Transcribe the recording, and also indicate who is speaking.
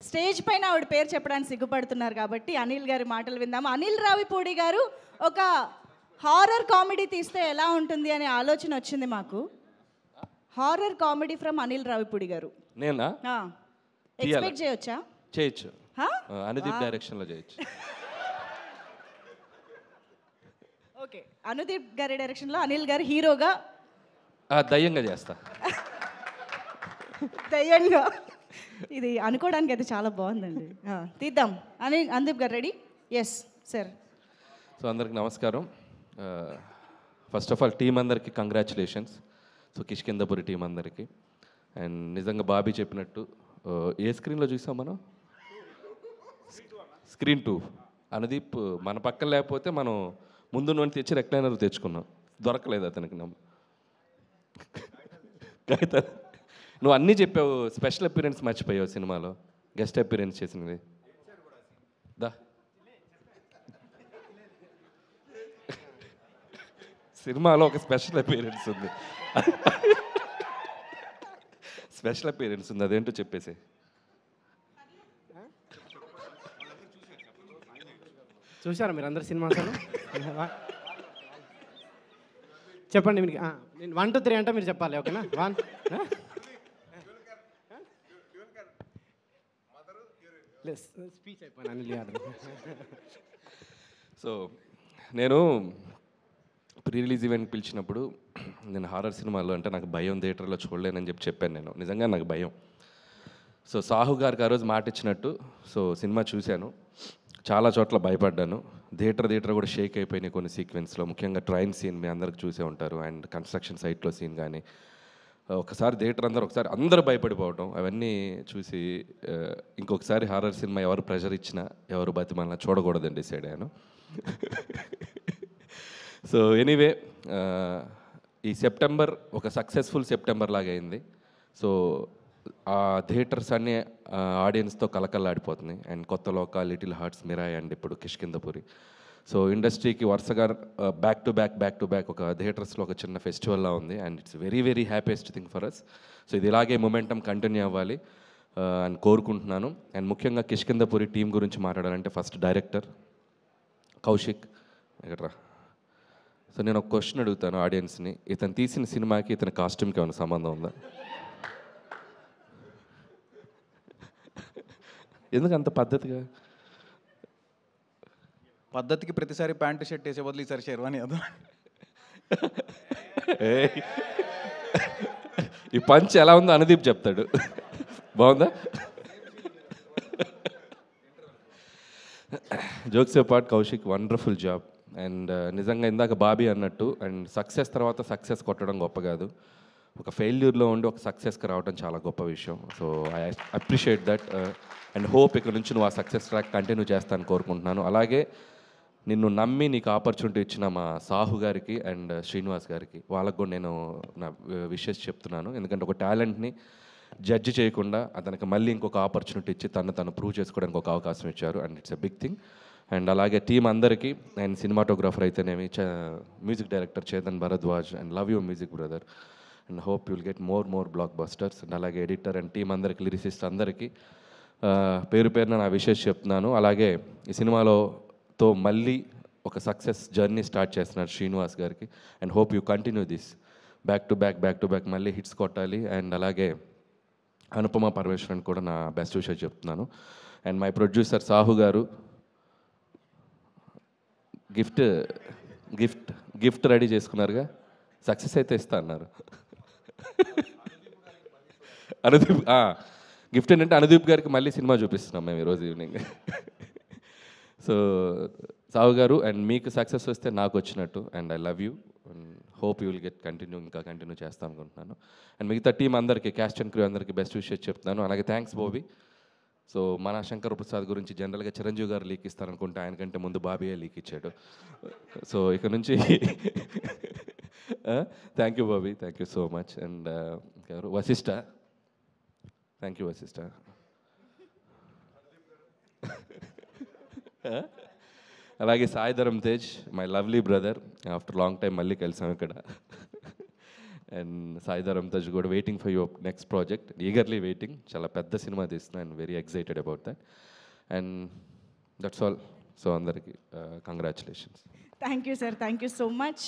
Speaker 1: Stage పైన ఆవిడ పేరు చెప్పడానికి సిగ్గుపడుతున్నారు కాబట్టి అనిల్ గారి మాటలు విందాము. అనిల్ రావిపూడి గారు ఒక హారర్ కామెడీ తీస్తే ఎలా ఉంటుంది అనే ఆలోచన వచ్చింది మాకు. Horror comedy from Anil Ravipudi గారు.
Speaker 2: నేనా?
Speaker 1: ఎక్స్పెక్ట్ చేయొచ్చా?
Speaker 2: చేయొచ్చు. అనుదీప్ డైరెక్షన్లో చేయొచ్చు.
Speaker 1: ఓకే, అనుదీప్ గారి డైరెక్షన్లో అనిల్ గారు హీరోగా
Speaker 2: దయ్యంగా చేస్తా.
Speaker 1: దయ్యంగా. ఇది అనుకోవడానికి అయితే చాలా బాగుందండి. తీద్దాం. అనుదీప్ గారు రెడీ? Yes sir.
Speaker 2: సో అందరికి నమస్కారం. ఫస్ట్ ఆఫ్ ఆల్ టీం అందరికి కంగ్రాచులేషన్స్. సో కిష్కిందపురి టీం అందరికి. అండ్ నిజంగా బాబీ చెప్పినట్టు ఏ స్క్రీన్లో చూసాం మనం? స్క్రీన్ 2. అనుదీప్ మన పక్కన లేకపోతే మనం ముందు నుండి తెచ్చి రెక్లైనర్ తెచ్చుకున్నాం, దొరకలేదు అతనికి. నువ్వు అన్నీ చెప్పావు, స్పెషల్ అపీరెన్స్ మర్చిపోయావు సినిమాలో, గెస్ట్ అపీరెన్స్ చేసినది. దా సినిమాలో ఒక స్పెషల్ అపీరెన్స్ ఉంది. స్పెషల్ అపీరెన్స్ ఉంది, అదేంటో చెప్పేసి.
Speaker 3: చూసారా మీరు అందరు సినిమా? చెప్పండి మీరు. నేను 1 2 3 అంటే మీరు చెప్పాలి, ఓకేనా? 1 స్పీచ్ అయిపోయినా అనిల్ గారు.
Speaker 2: సో నేను ప్రీ రిలీజ్ ఈవెంట్ పిలిచినప్పుడు నేను హారర్ సినిమాలో అంటే నాకు భయం, థియేటర్లో చూడలేనని చెప్పాను. నేను నిజంగా నాకు భయం. సో సాహు గారికి ఆ రోజు మాట ఇచ్చినట్టు సో సినిమా చూశాను, చాలా చోట్ల భయపడ్డాను. థియేటర్ కూడా షేక్ అయిపోయినాయి కొన్ని సీక్వెన్స్లో, ముఖ్యంగా ట్రైన్ సీన్ మీ అందరికి చూసే ఉంటారు. అండ్ కన్స్ట్రక్షన్ సైట్లో సీన్ కానీ ఒకసారి థియేటర్ అందరూ భయపడిపోవటం, అవన్నీ చూసి ఇంకొకసారి హారర్ సినిమా ఎవరు ప్రెషర్ ఇచ్చినా ఎవరు బతిమాలినా చూడకూడదని డిసైడ్ అయ్యాను. సో ఎనీవే ఈ సెప్టెంబర్ ఒక సక్సెస్ఫుల్ సెప్టెంబర్ లాగా అయింది. సో ఆ థియేటర్స్ అన్నీ ఆడియన్స్తో కలకల్లాడిపోతున్నాయి. అండ్ కొత్త లోక, లిటిల్ హార్ట్స్, మిరాయ్ అండ్ ఇప్పుడు కిష్కిందపురి. సో ఇండస్ట్రీకి వరుసగా బ్యాక్ టు బ్యాక్ ఒక థియేటర్స్లో ఒక చిన్న ఫెస్టివల్లా ఉంది. And it's very very happiest thing for us. So ఇది ఇలాగే మొమెంటం కంటిన్యూ అవ్వాలి అని కోరుకుంటున్నాను. అండ్ ముఖ్యంగా కిష్కిందపురి టీం గురించి మాట్లాడాలంటే ఫస్ట్ డైరెక్టర్ కౌశిక్ ఎక్కడ్రా. సో నేను ఒక క్వశ్చన్ అడుగుతాను ఆడియన్స్ని, ఇతను తీసిన సినిమాకి ఇతని కాస్ట్యూమ్కి ఏమైనా సంబంధం ఉందా? ఎందుకు అంత పద్ధతిగా?
Speaker 4: పద్ధతికి ప్రతిసారి ప్యాంటు షర్ట్ వేసే బదులు ఈసారి షెర్వానీ అదా.
Speaker 2: ఈ పంచ్ ఎలా ఉందో అనుదీప్ చెప్తాడు. బాగుందా? Jokes part Kaushik wonderful job. And నిజంగా ఇందాక బాబీ అన్నట్టు అండ్ సక్సెస్ తర్వాత సక్సెస్ కొట్టడం గొప్ప కాదు, ఒక ఫెయిల్యూర్లో ఉండి ఒక సక్సెస్కి రావడం చాలా గొప్ప విషయం. So I appreciate that and hope ఇక్కడ నుంచి నువ్వు ఆ సక్సెస్ ట్రాక్ కంటిన్యూ చేస్తాను కోరుకుంటున్నాను. అలాగే నిన్ను నమ్మి నీకు ఆపర్చునిటీ ఇచ్చిన మా సాహు గారికి అండ్ శ్రీనివాస్ గారికి, వాళ్ళకు కూడా నేను నా విషెస్ చెప్తున్నాను. ఎందుకంటే ఒక టాలెంట్ని జడ్జి చేయకుండా అతనికి మళ్ళీ ఇంకొక ఆపర్చునిటీ ఇచ్చి తను ప్రూవ్ చేసుకోవడానికి ఒక అవకాశం ఇచ్చారు. And it's a big thing. And అలాగే టీం అందరికీ అండ్ సినిమాటోగ్రాఫర్ అయితేనేమి, music director Chetan Bharadwaj, and love you music brother, and hope you'll get more blockbusters. And అలాగే ఎడిటర్ అండ్ టీం అందరికి, లిరిసిస్ట్ అందరికీ పేరు పేరున నా విషెస్ చెప్తున్నాను. అలాగే ఈ సినిమాతో మళ్ళీ ఒక సక్సెస్ జర్నీ స్టార్ట్ చేస్తున్నారు శ్రీనివాస్ గారికి. And hope you continue this back to back మళ్ళీ హిట్స్ కొట్టాలి. అండ్ అలాగే అనుపమ పరమేశ్వరన్ కూడా నా బెస్ట్ విషయం చెప్తున్నాను. అండ్ మై ప్రొడ్యూసర్ సాహు గారు గిఫ్ట్ రెడీ చేసుకున్నారుగా, సక్సెస్ అయితే ఇస్తా అన్నారు. అనుదీప్ గిఫ్ట్ ఏంటంటే అనుదీప్ గారికి మళ్ళీ సినిమా చూపిస్తున్నాం మేము ఈరోజు ఈవినింగ్. సో సాహు గారు అండ్ మీకు సక్సెస్ వస్తే నాకు వచ్చినట్టు. And I love you and hope you will get continue చేస్తాను అనుకుంటున్నాను. అండ్ మిగతా టీం అందరికీ, క్యాస్ట్ అండ్ క్రూ అందరికీ బెస్ట్ విషెస్ చెప్తున్నాను. అలాగే థ్యాంక్స్ బాబీ. సో మన శంకర్ ప్రసాద్ గురించి జనరల్గా చిరంజీవి గారు లీక్ ఇస్తారనుకుంటే ఆయనకంటే ముందు బాబీయే లీక్ ఇచ్చాడు. సో ఇక నుంచి thank you Bobby, thank you so much. And Vashishta, thank you Vashishta. అలాగే Sai Dharam Tej, my lovely brother, after long time మళ్ళీ కలిసాం ఇక్కడ. అండ్ సాయిధరం తజ్ కూడా waiting for your next project, eagerly waiting. చాలా పెద్ద సినిమా తీస్తున్నా and very excited about that. And that's all. So అందరికీ congratulations.
Speaker 1: Thank you sir, thank you so much.